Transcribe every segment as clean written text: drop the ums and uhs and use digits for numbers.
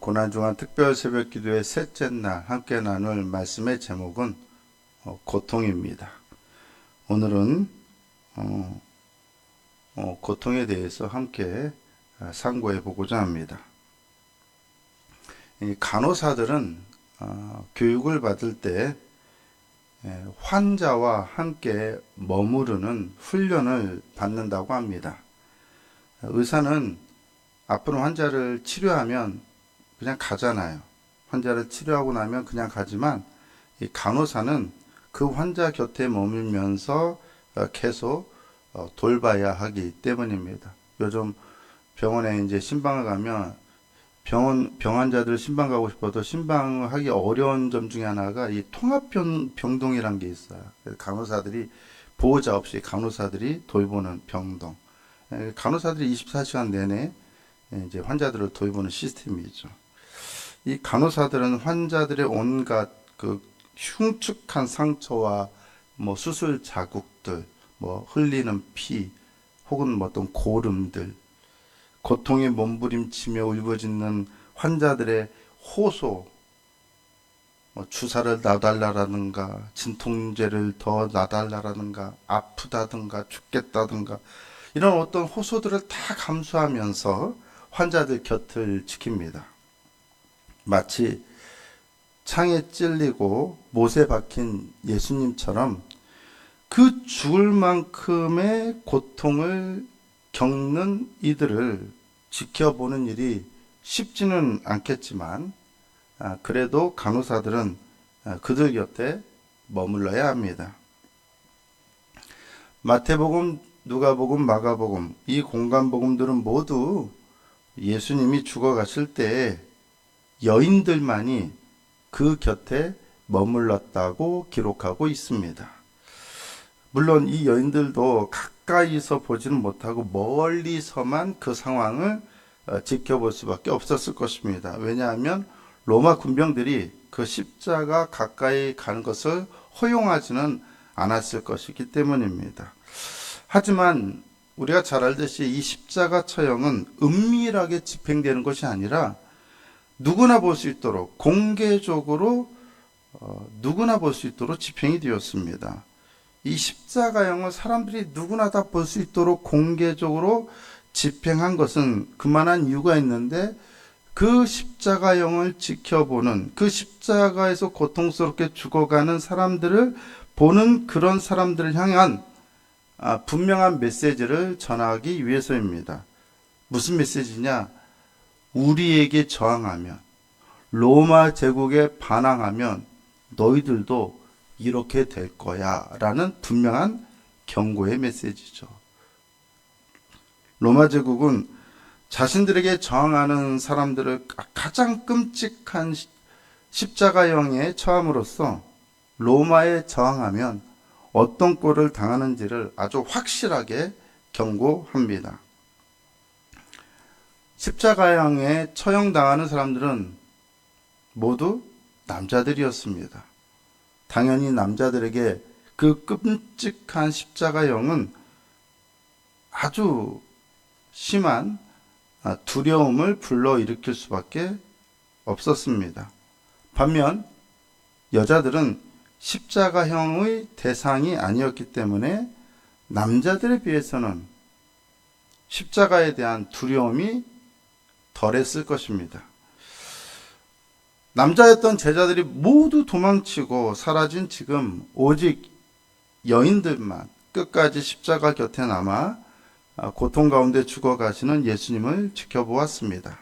고난중한 특별 새벽 기도의 셋째 날 함께 나눌 말씀의 제목은 고통입니다. 오늘은 고통에 대해서 함께 상고해 보고자 합니다. 이 간호사들은 교육을 받을 때 환자와 함께 머무르는 훈련을 받는다고 합니다. 의사는 아픈 환자를 치료하면 그냥 가잖아요. 환자를 치료하고 나면 그냥 가지만 이 간호사는 그 환자 곁에 머물면서 계속 돌봐야 하기 때문입니다. 요즘 병원에 이제 신방을 가면 병 환자들 신방 가고 싶어도 신방을 하기 어려운 점 중에 하나가 이 통합병동이라는 게 있어요. 간호사들이 보호자 없이 간호사들이 돌보는 병동. 간호사들이 24시간 내내 이제 환자들을 돌보는 시스템이죠. 이 간호사들은 환자들의 온갖 그 흉측한 상처와 수술 자국들, 흘리는 피, 혹은 어떤 고름들, 고통에 몸부림치며 울부짖는 환자들의 호소, 주사를 놔달라라든가, 진통제를 더 놔달라라든가, 아프다든가, 죽겠다든가, 이런 어떤 호소들을 다 감수하면서 환자들 곁을 지킵니다. 마치 창에 찔리고 못에 박힌 예수님처럼 그 죽을 만큼의 고통을 겪는 이들을 지켜보는 일이 쉽지는 않겠지만 그래도 간호사들은 그들 곁에 머물러야 합니다. 마태복음, 누가복음, 마가복음 이 공간복음들은 모두 예수님이 죽어가실 때 여인들만이 그 곁에 머물렀다고 기록하고 있습니다. 물론 이 여인들도 가까이서 보지는 못하고 멀리서만 그 상황을 지켜볼 수밖에 없었을 것입니다. 왜냐하면 로마 군병들이 그 십자가 가까이 가는 것을 허용하지는 않았을 것이기 때문입니다. 하지만 우리가 잘 알듯이 이 십자가 처형은 은밀하게 집행되는 것이 아니라 누구나 볼 수 있도록 공개적으로 누구나 볼 수 있도록 집행이 되었습니다. 이 십자가형을 사람들이 누구나 다 볼 수 있도록 공개적으로 집행한 것은 그만한 이유가 있는데 그 십자가형을 지켜보는 그 십자가에서 고통스럽게 죽어가는 사람들을 보는 그런 사람들을 향한 분명한 메시지를 전하기 위해서입니다. 무슨 메시지냐? 우리에게 저항하면, 로마 제국에 반항하면 너희들도 이렇게 될 거야 라는 분명한 경고의 메시지죠. 로마 제국은 자신들에게 저항하는 사람들을 가장 끔찍한 십자가형에 처함으로써 로마에 저항하면 어떤 꼴을 당하는지를 아주 확실하게 경고합니다. 십자가형에 처형당하는 사람들은 모두 남자들이었습니다. 당연히 남자들에게 그 끔찍한 십자가형은 아주 심한 두려움을 불러일으킬 수밖에 없었습니다. 반면 여자들은 십자가형의 대상이 아니었기 때문에 남자들에 비해서는 십자가에 대한 두려움이 덜했을 것입니다. 남자였던 제자들이 모두 도망치고 사라진 지금 오직 여인들만 끝까지 십자가 곁에 남아 고통 가운데 죽어가시는 예수님을 지켜보았습니다.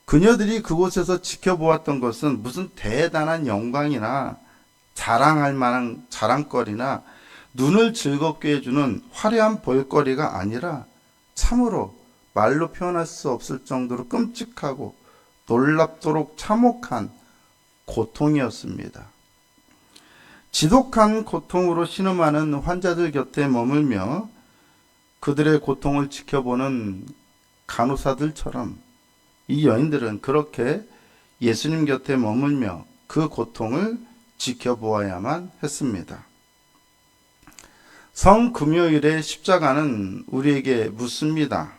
그녀들이 그곳에서 지켜보았던 것은 무슨 대단한 영광이나 자랑할 만한 자랑거리나 눈을 즐겁게 해주는 화려한 볼거리가 아니라 참으로 말로 표현할 수 없을 정도로 끔찍하고 놀랍도록 참혹한 고통이었습니다. 지독한 고통으로 신음하는 환자들 곁에 머물며 그들의 고통을 지켜보는 간호사들처럼 이 여인들은 그렇게 예수님 곁에 머물며 그 고통을 지켜보아야만 했습니다. 성금요일의 십자가는 우리에게 묻습니다.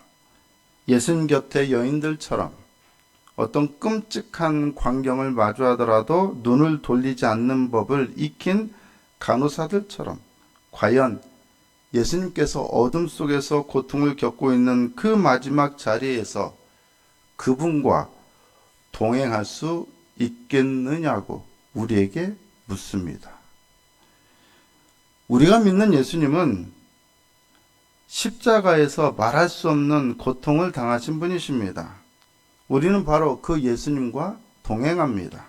예수님 곁에 여인들처럼 어떤 끔찍한 광경을 마주하더라도 눈을 돌리지 않는 법을 익힌 간호사들처럼 과연 예수님께서 어둠 속에서 고통을 겪고 있는 그 마지막 자리에서 그분과 동행할 수 있겠느냐고 우리에게 묻습니다. 우리가 믿는 예수님은 십자가에서 말할 수 없는 고통을 당하신 분이십니다. 우리는 바로 그 예수님과 동행합니다.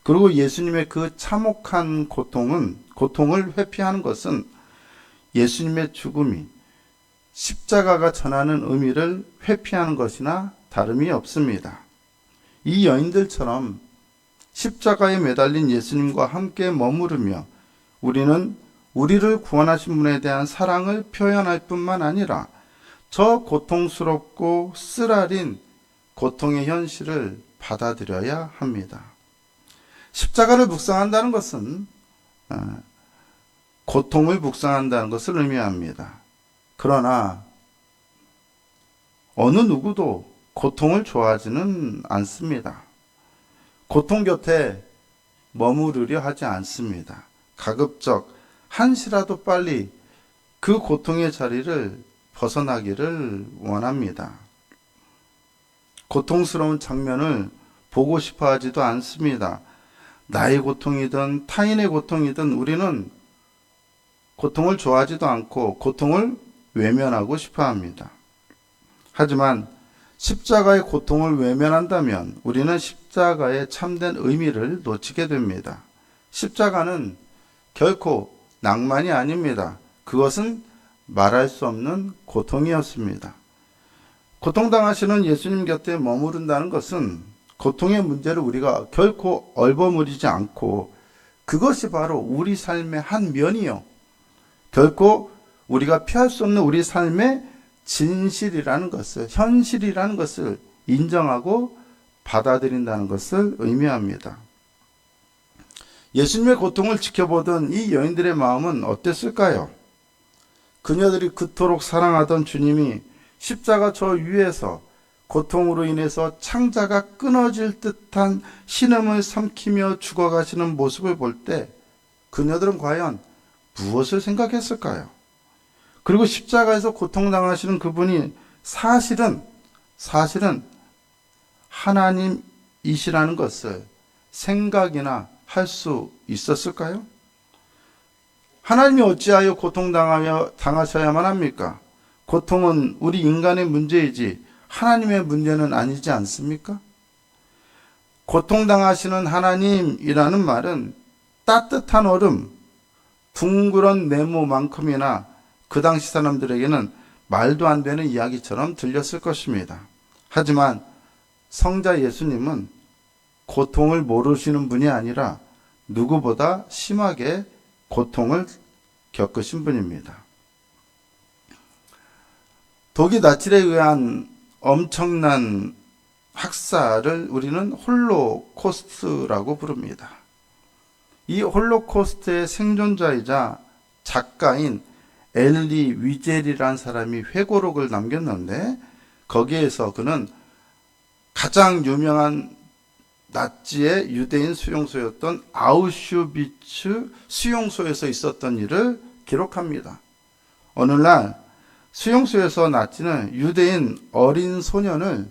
그리고 예수님의 그 참혹한 고통을 회피하는 것은 예수님의 죽음이 십자가가 전하는 의미를 회피하는 것이나 다름이 없습니다. 이 여인들처럼 십자가에 매달린 예수님과 함께 머무르며 우리는 우리를 구원하신 분에 대한 사랑을 표현할 뿐만 아니라 저 고통스럽고 쓰라린 고통의 현실을 받아들여야 합니다. 십자가를 묵상한다는 것은 고통을 묵상한다는 것을 의미합니다. 그러나 어느 누구도 고통을 좋아하지는 않습니다. 고통 곁에 머무르려 하지 않습니다. 가급적 한시라도 빨리 그 고통의 자리를 벗어나기를 원합니다. 고통스러운 장면을 보고 싶어 하지도 않습니다. 나의 고통이든 타인의 고통이든 우리는 고통을 좋아하지도 않고 고통을 외면하고 싶어 합니다. 하지만 십자가의 고통을 외면한다면 우리는 십자가의 참된 의미를 놓치게 됩니다. 십자가는 결코 낭만이 아닙니다. 그것은 말할 수 없는 고통이었습니다. 고통당하시는 예수님 곁에 머무른다는 것은 고통의 문제를 우리가 결코 얼버무리지 않고 그것이 바로 우리 삶의 한 면이요. 결코 우리가 피할 수 없는 우리 삶의 진실이라는 것을, 현실이라는 것을 인정하고 받아들인다는 것을 의미합니다. 예수님의 고통을 지켜보던 이 여인들의 마음은 어땠을까요? 그녀들이 그토록 사랑하던 주님이 십자가 저 위에서 고통으로 인해서 창자가 끊어질 듯한 신음을 삼키며 죽어가시는 모습을 볼 때 그녀들은 과연 무엇을 생각했을까요? 그리고 십자가에서 고통당하시는 그분이 사실은 하나님이시라는 것을 생각이나 할 수 있었을까요? 하나님이 어찌하여 당하셔야만 합니까? 고통은 우리 인간의 문제이지 하나님의 문제는 아니지 않습니까? 고통당하시는 하나님이라는 말은 따뜻한 얼음, 둥그런 네모만큼이나 그 당시 사람들에게는 말도 안 되는 이야기처럼 들렸을 것입니다. 하지만 성자 예수님은 고통을 모르시는 분이 아니라 누구보다 심하게 고통을 겪으신 분입니다. 독일 나치에 의한 엄청난 학살을 우리는 홀로코스트라고 부릅니다. 이 홀로코스트의 생존자이자 작가인 엘리 위젤이라는 사람이 회고록을 남겼는데 거기에서 그는 가장 유명한 나치의 유대인 수용소였던 아우슈비츠 수용소에서 있었던 일을 기록합니다. 어느 날 수용소에서 나치는 유대인 어린 소년을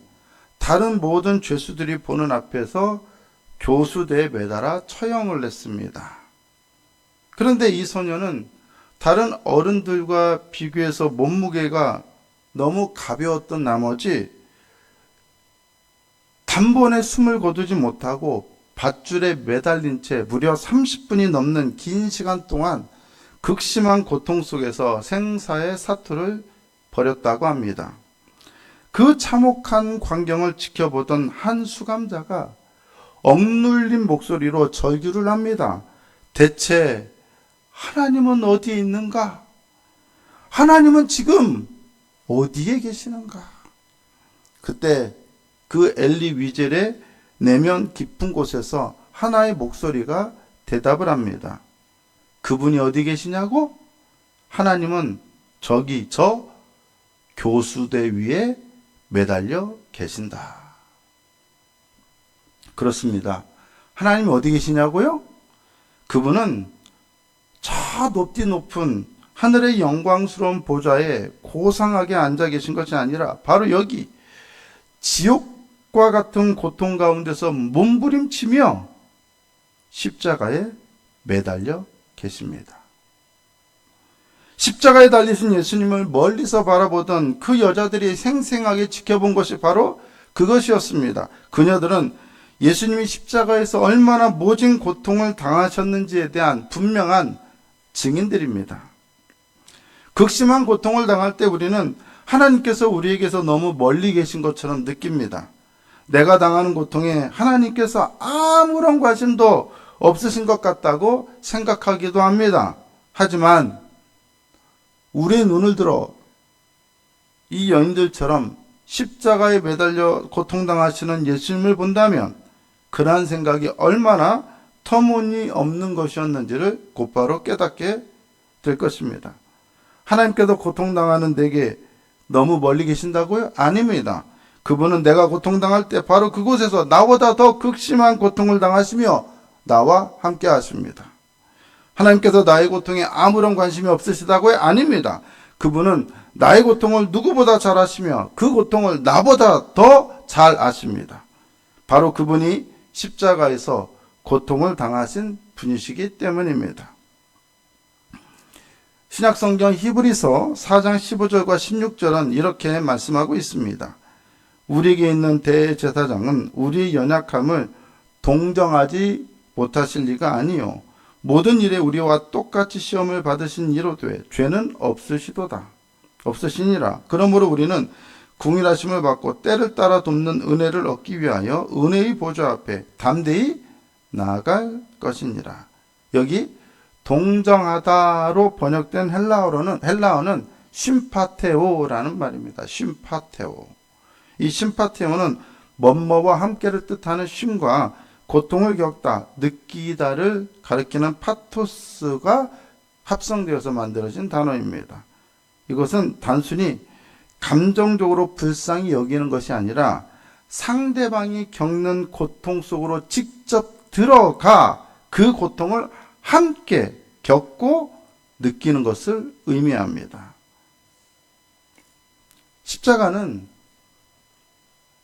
다른 모든 죄수들이 보는 앞에서 교수대에 매달아 처형을 했습니다. 그런데 이 소년은 다른 어른들과 비교해서 몸무게가 너무 가벼웠던 나머지 단번에 숨을 거두지 못하고 밧줄에 매달린 채 무려 30분이 넘는 긴 시간 동안 극심한 고통 속에서 생사의 사투를 벌였다고 합니다. 그 참혹한 광경을 지켜보던 한 수감자가 억눌린 목소리로 절규를 합니다. 대체 하나님은 어디에 있는가? 하나님은 지금 어디에 계시는가? 그때 그 엘리 위젤의 내면 깊은 곳에서 하나의 목소리가 대답을 합니다. 그분이 어디 계시냐고? 하나님은 저기 저 교수대 위에 매달려 계신다. 그렇습니다. 하나님이 어디 계시냐고요? 그분은 저 높디 높은 하늘의 영광스러운 보좌에 고상하게 앉아 계신 것이 아니라 바로 여기 지옥과 같은 고통 가운데서 몸부림치며 십자가에 매달려 계십니다. 십자가에 달리신 예수님을 멀리서 바라보던 그 여자들이 생생하게 지켜본 것이 바로 그것이었습니다. 그녀들은 예수님이 십자가에서 얼마나 모진 고통을 당하셨는지에 대한 분명한 증인들입니다. 극심한 고통을 당할 때 우리는 하나님께서 우리에게서 너무 멀리 계신 것처럼 느낍니다. 내가 당하는 고통에 하나님께서 아무런 관심도 없으신 것 같다고 생각하기도 합니다. 하지만 우리의 눈을 들어 이 여인들처럼 십자가에 매달려 고통당하시는 예수님을 본다면 그러한 생각이 얼마나 터무니없는 것이었는지를 곧바로 깨닫게 될 것입니다. 하나님께서 고통당하는 내게 너무 멀리 계신다고요? 아닙니다. 그분은 내가 고통당할 때 바로 그곳에서 나보다 더 극심한 고통을 당하시며 나와 함께 하십니다. 하나님께서 나의 고통에 아무런 관심이 없으시다고요? 아닙니다. 그분은 나의 고통을 누구보다 잘 아시며 그 고통을 나보다 더 잘 아십니다. 바로 그분이 십자가에서 고통을 당하신 분이시기 때문입니다. 신약성경 히브리서 4장 15절과 16절은 이렇게 말씀하고 있습니다. 우리에게 있는 대제사장은 우리의 연약함을 동정하지 못하실 리가 아니요 모든 일에 우리와 똑같이 시험을 받으신 이로되 죄는 없으시니라. 그러므로 우리는 궁일하심을 받고 때를 따라 돕는 은혜를 얻기 위하여 은혜의 보좌 앞에 담대히 나아갈 것이니라. 여기 동정하다로 번역된 헬라어는 심파테오라는 말입니다. 심파테오. 이 심파테오는 뭐뭐와 함께를 뜻하는 쉼과 고통을 겪다, 느끼다를 가리키는 파토스가 합성되어서 만들어진 단어입니다. 이것은 단순히 감정적으로 불쌍히 여기는 것이 아니라 상대방이 겪는 고통 속으로 직접 들어가 그 고통을 함께 겪고 느끼는 것을 의미합니다. 십자가는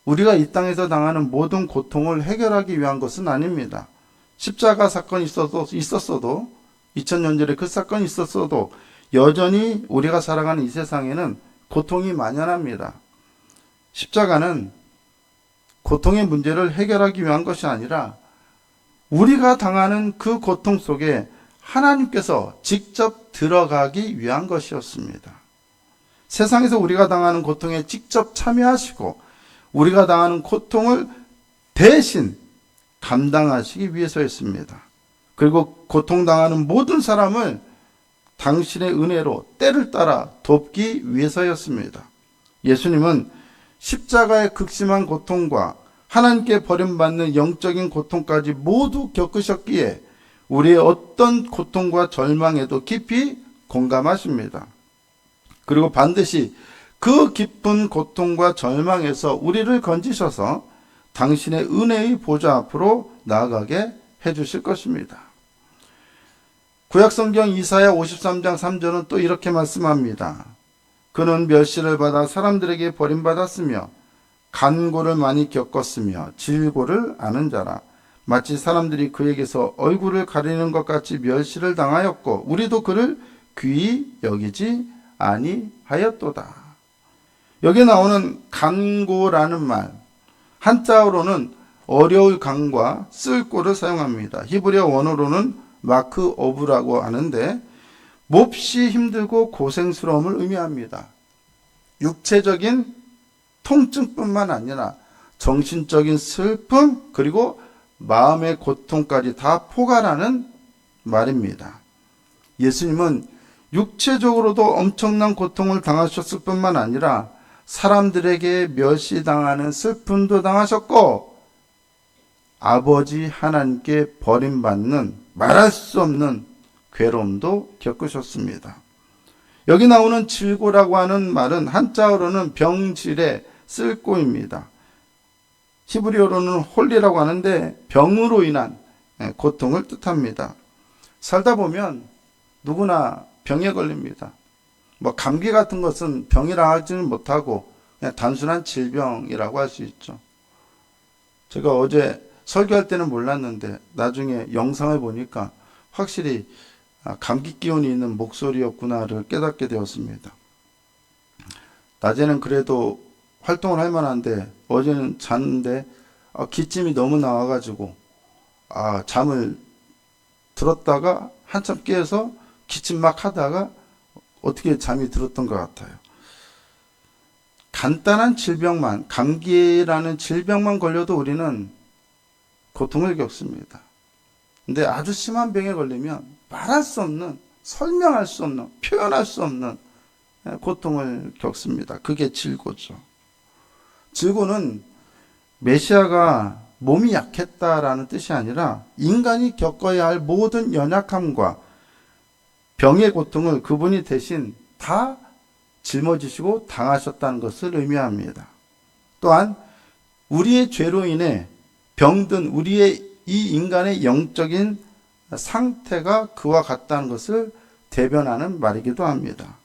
우리가 이 땅에서 당하는 모든 고통을 해결하기 위한 것은 아닙니다. 십자가 사건이 있었어도 2000년 전에 그 사건이 있었어도 여전히 우리가 살아가는 이 세상에는 고통이 만연합니다. 십자가는 고통의 문제를 해결하기 위한 것이 아니라 우리가 당하는 그 고통 속에 하나님께서 직접 들어가기 위한 것이었습니다. 세상에서 우리가 당하는 고통에 직접 참여하시고 우리가 당하는 고통을 대신 감당하시기 위해서였습니다. 그리고 고통당하는 모든 사람을 당신의 은혜로 때를 따라 돕기 위해서였습니다. 예수님은 십자가의 극심한 고통과 하나님께 버림받는 영적인 고통까지 모두 겪으셨기에 우리의 어떤 고통과 절망에도 깊이 공감하십니다. 그리고 반드시 그 깊은 고통과 절망에서 우리를 건지셔서 당신의 은혜의 보좌 앞으로 나아가게 해주실 것입니다. 구약성경 이사야 53장 3절은 또 이렇게 말씀합니다. 그는 멸시를 받아 사람들에게 버림받았으며 간고를 많이 겪었으며 질고를 아는 자라. 마치 사람들이 그에게서 얼굴을 가리는 것 같이 멸시를 당하였고 우리도 그를 귀히 여기지 아니하였도다. 여기 나오는 간고라는 말, 한자어로는 어려울 간과 쓸 고를 사용합니다. 히브리어 원어로는 마크 오브라고 하는데 몹시 힘들고 고생스러움을 의미합니다. 육체적인 통증뿐만 아니라 정신적인 슬픔 그리고 마음의 고통까지 다 포괄하는 말입니다. 예수님은 육체적으로도 엄청난 고통을 당하셨을 뿐만 아니라 사람들에게 멸시당하는 슬픔도 당하셨고 아버지 하나님께 버림받는 말할 수 없는 괴로움도 겪으셨습니다. 여기 나오는 질고라고 하는 말은 한자어로는 병질의 쓸고입니다. 히브리어로는 홀리라고 하는데 병으로 인한 고통을 뜻합니다. 살다 보면 누구나 병에 걸립니다. 뭐 감기 같은 것은 병이라 하지는 못하고 그냥 단순한 질병이라고 할 수 있죠. 제가 어제 설교할 때는 몰랐는데 나중에 영상을 보니까 확실히 감기 기운이 있는 목소리였구나를 깨닫게 되었습니다. 낮에는 그래도 활동을 할 만한데 어제는 잤는데 기침이 너무 나와가지고 잠을 들었다가 한참 깨서 기침 막 하다가 어떻게 잠이 들었던 것 같아요. 간단한 질병만, 감기라는 질병만 걸려도 우리는 고통을 겪습니다. 근데 아주 심한 병에 걸리면 말할 수 없는, 설명할 수 없는, 표현할 수 없는 고통을 겪습니다. 그게 질고죠. 질고는 메시아가 몸이 약했다라는 뜻이 아니라 인간이 겪어야 할 모든 연약함과 병의 고통을 그분이 대신 다 짊어지시고 당하셨다는 것을 의미합니다. 또한 우리의 죄로 인해 병든 우리의 이 인간의 영적인 상태가 그와 같다는 것을 대변하는 말이기도 합니다.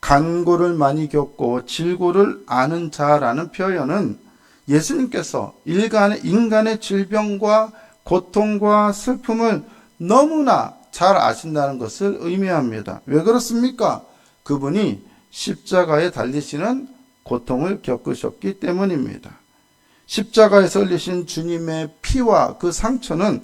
간고를 많이 겪고 질고를 아는 자라는 표현은 예수님께서 인간의 질병과 고통과 슬픔을 너무나 잘 아신다는 것을 의미합니다. 왜 그렇습니까? 그분이 십자가에 달리시는 고통을 겪으셨기 때문입니다. 십자가에서 흘리신 주님의 피와 그 상처는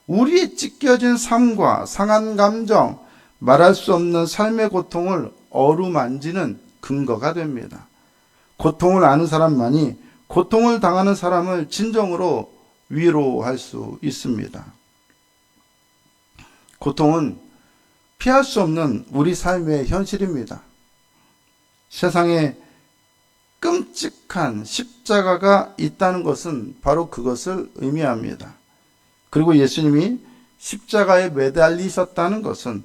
우리의 찢겨진 삶과 상한 감정, 말할 수 없는 삶의 고통을 어루만지는 근거가 됩니다. 고통을 아는 사람만이 고통을 당하는 사람을 진정으로 위로할 수 있습니다. 고통은 피할 수 없는 우리 삶의 현실입니다. 세상에 끔찍한 십자가가 있다는 것은 바로 그것을 의미합니다. 그리고 예수님이 십자가에 매달리셨다는 것은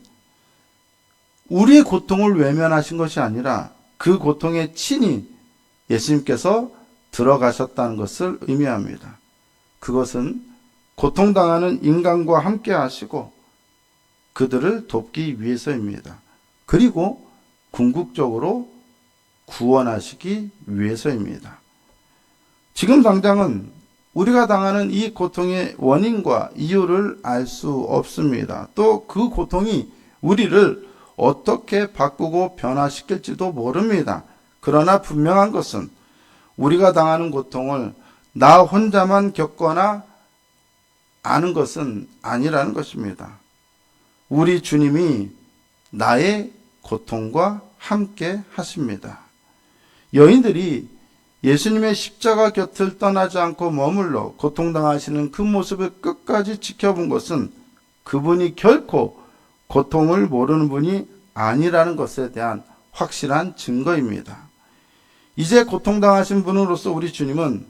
우리의 고통을 외면하신 것이 아니라 그 고통에 친히 예수님께서 들어가셨다는 것을 의미합니다. 그것은 고통당하는 인간과 함께 하시고 그들을 돕기 위해서입니다. 그리고 궁극적으로 구원하시기 위해서입니다. 지금 당장은 우리가 당하는 이 고통의 원인과 이유를 알 수 없습니다. 또 그 고통이 우리를 어떻게 바꾸고 변화시킬지도 모릅니다. 그러나 분명한 것은 우리가 당하는 고통을 나 혼자만 겪거나 아는 것은 아니라는 것입니다. 우리 주님이 나의 고통과 함께 하십니다. 여인들이 예수님의 십자가 곁을 떠나지 않고 머물러 고통당하시는 그 모습을 끝까지 지켜본 것은 그분이 결코 고통을 모르는 분이 아니라는 것에 대한 확실한 증거입니다. 이제 고통당하신 분으로서 우리 주님은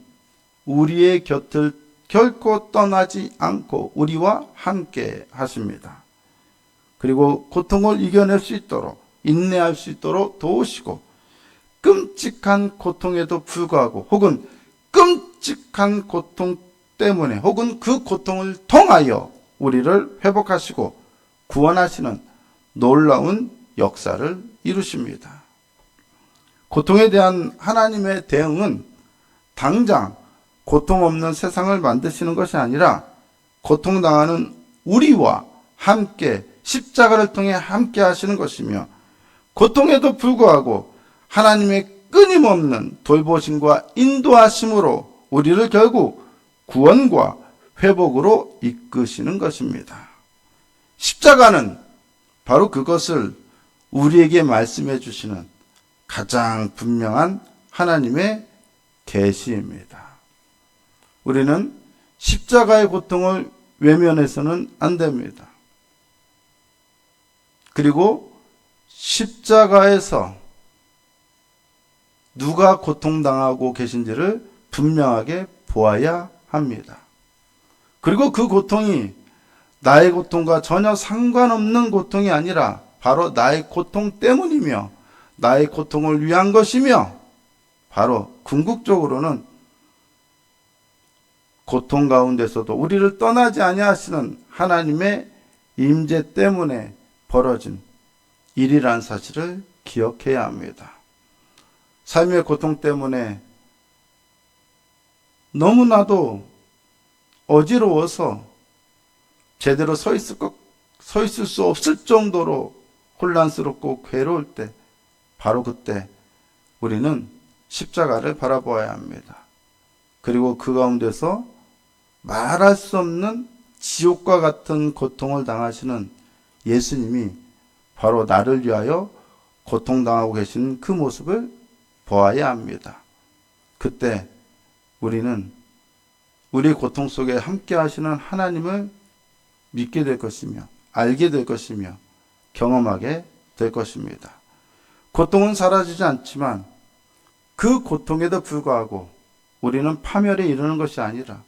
우리의 곁을 결코 떠나지 않고 우리와 함께 하십니다. 그리고 고통을 이겨낼 수 있도록 인내할 수 있도록 도우시고 끔찍한 고통에도 불구하고 혹은 끔찍한 고통 때문에 혹은 그 고통을 통하여 우리를 회복하시고 구원하시는 놀라운 역사를 이루십니다. 고통에 대한 하나님의 대응은 당장 고통 없는 세상을 만드시는 것이 아니라 고통당하는 우리와 함께 십자가를 통해 함께 하시는 것이며 고통에도 불구하고 하나님의 끊임없는 돌보심과 인도하심으로 우리를 결국 구원과 회복으로 이끄시는 것입니다. 십자가는 바로 그것을 우리에게 말씀해 주시는 가장 분명한 하나님의 계시입니다. 우리는 십자가의 고통을 외면해서는 안 됩니다. 그리고 십자가에서 누가 고통당하고 계신지를 분명하게 보아야 합니다. 그리고 그 고통이 나의 고통과 전혀 상관없는 고통이 아니라 바로 나의 고통 때문이며 나의 고통을 위한 것이며 바로 궁극적으로는 고통 가운데서도 우리를 떠나지 아니하시는 하나님의 임재 때문에 벌어진 일이라는 사실을 기억해야 합니다. 삶의 고통 때문에 너무나도 어지러워서 제대로 서 있을 수 없을 정도로 혼란스럽고 괴로울 때, 바로 그때 우리는 십자가를 바라보아야 합니다. 그리고 그 가운데서 말할 수 없는 지옥과 같은 고통을 당하시는 예수님이 바로 나를 위하여 고통당하고 계신 그 모습을 보아야 합니다. 그때 우리는 우리 고통 속에 함께 하시는 하나님을 믿게 될 것이며 알게 될 것이며 경험하게 될 것입니다. 고통은 사라지지 않지만 그 고통에도 불구하고 우리는 파멸에 이르는 것이 아니라,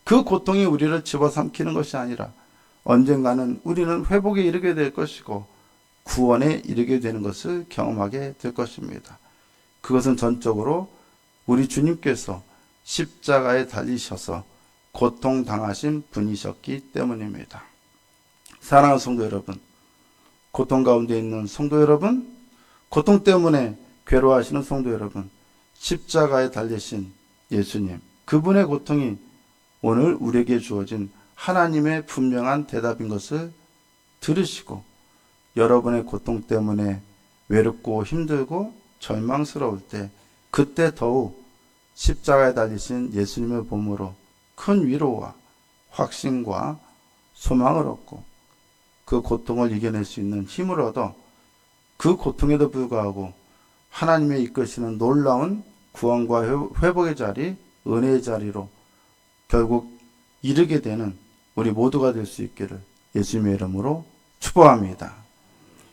그 고통이 우리를 집어삼키는 것이 아니라 언젠가는 우리는 회복에 이르게 될 것이고 구원에 이르게 되는 것을 경험하게 될 것입니다. 그것은 전적으로 우리 주님께서 십자가에 달리셔서 고통당하신 분이셨기 때문입니다. 사랑하는 성도 여러분, 고통 가운데 있는 성도 여러분, 고통 때문에 괴로워하시는 성도 여러분, 십자가에 달리신 예수님, 그분의 고통이 오늘 우리에게 주어진 하나님의 분명한 대답인 것을 들으시고, 여러분의 고통 때문에 외롭고 힘들고 절망스러울 때, 그때 더욱 십자가에 달리신 예수님을 보므로 큰 위로와 확신과 소망을 얻고 그 고통을 이겨낼 수 있는 힘을 얻어 그 고통에도 불구하고 하나님의 이끄시는 놀라운 구원과 회복의 자리, 은혜의 자리로 결국 이르게 되는 우리 모두가 될 수 있기를 예수님의 이름으로 축복합니다.